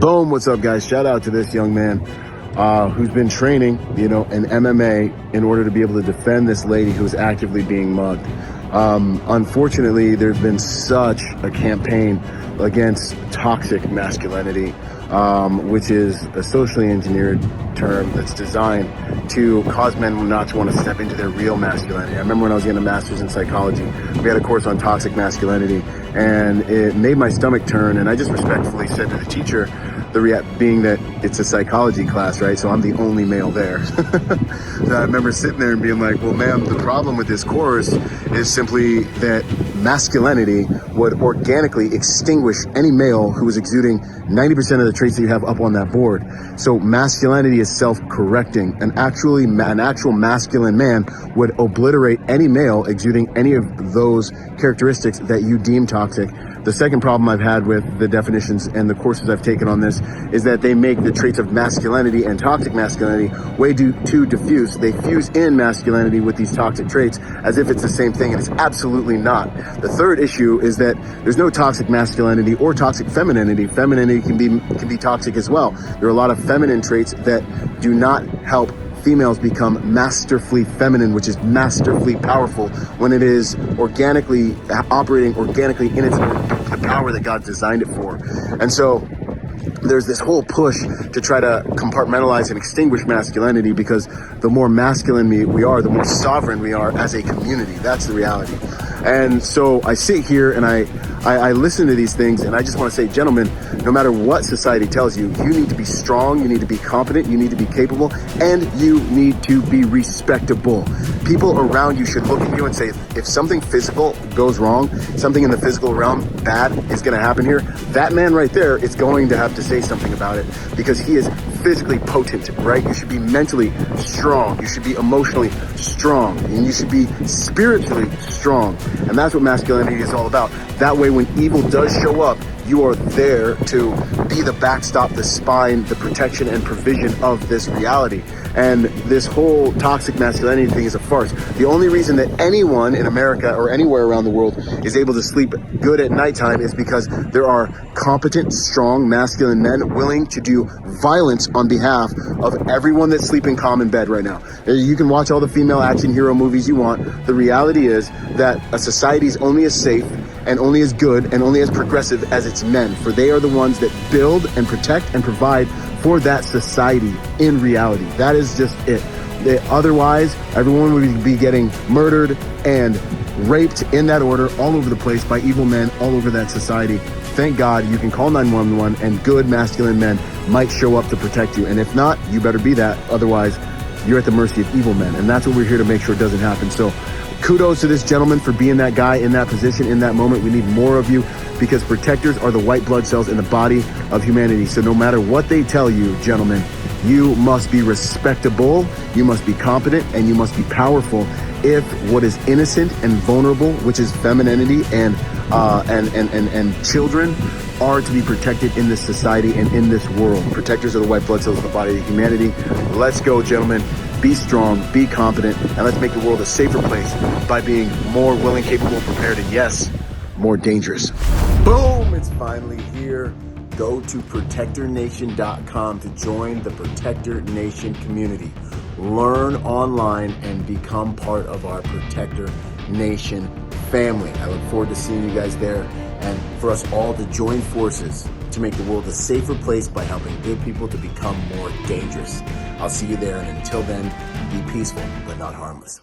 Boom, what's up, guys? Shout out to this young man who's been training, in MMA in order to be able to defend this lady who's actively being mugged. Unfortunately, there's been such a campaign against toxic masculinity, which is a socially engineered term that's designed to cause men not to want to step into their real masculinity. I remember when I was getting a master's in psychology, we had a course on toxic masculinity, and it made my stomach turn, and I just respectfully said to the teacher, being that it's a psychology class, right? So I'm the only male there. So I remember sitting there and being like, well, ma'am, the problem with this course is simply that masculinity would organically extinguish any male who was exuding 90% of the traits that you have up on that board. So masculinity is self-correcting. An actual masculine man would obliterate any male exuding any of those characteristics that you deem toxic. The second problem I've had with the definitions and the courses I've taken on this is that they make the traits of masculinity and toxic masculinity way too diffuse. They fuse in masculinity with these toxic traits as if it's the same thing, and it's absolutely not. The third issue is that there's no toxic masculinity or toxic femininity. Femininity can be toxic as well. There are a lot of feminine traits that do not help females become masterfully feminine, which is masterfully powerful, when it is operating organically in the power that God designed it for. And so there's this whole push to try to compartmentalize and extinguish masculinity, because the more masculine we are, the more sovereign we are as a community. That's the reality. And so I sit here and I listen to these things, and I just want to say, gentlemen, no matter what society tells you, you need to be strong, you need to be competent, you need to be capable, and you need to be respectable. People around you should look at you and say, if something physical goes wrong, something in the physical realm bad is going to happen here, that man right there is going to have to say something about it, because he is physically potent, right? You should be mentally strong, you should be emotionally strong, and you should be spiritually strong. And that's what masculinity is all about. That way, when evil does show up, you are there to be the backstop, the spine, the protection and provision of this reality. And this whole toxic masculinity thing is a farce. The only reason that anyone in America or anywhere around the world is able to sleep good at nighttime is because there are competent, strong, masculine men willing to do violence on behalf of everyone that's sleeping calm in bed right now. You can watch all the female action hero movies you want. The reality is that a society is only as safe and only as good and only as progressive as its men, for they are the ones that build and protect and provide for that society in reality. That is just it. Otherwise, everyone would be getting murdered and raped in that order all over the place by evil men all over that society. Thank God you can call 911 and good masculine men might show up to protect you. And if not, you better be that. Otherwise, you're at the mercy of evil men. And that's what we're here to make sure it doesn't happen. So kudos to this gentleman for being that guy in that position, in that moment. We need more of you, because protectors are the white blood cells in the body of humanity. So no matter what they tell you, gentlemen, you must be respectable, you must be competent, and you must be powerful if what is innocent and vulnerable, which is femininity and children, are to be protected in this society and in this world. Protectors are the white blood cells of the body of humanity. Let's go, gentlemen. Be strong, be competent, and let's make the world a safer place by being more willing, capable, prepared, and yes, more dangerous. Boom, it's finally here. Go to protectornation.com to join the Protector Nation community. Learn online and become part of our Protector Nation family. I look forward to seeing you guys there, and for us all to join forces to make the world a safer place by helping good people to become more dangerous. I'll see you there, and until then, be peaceful but not harmless.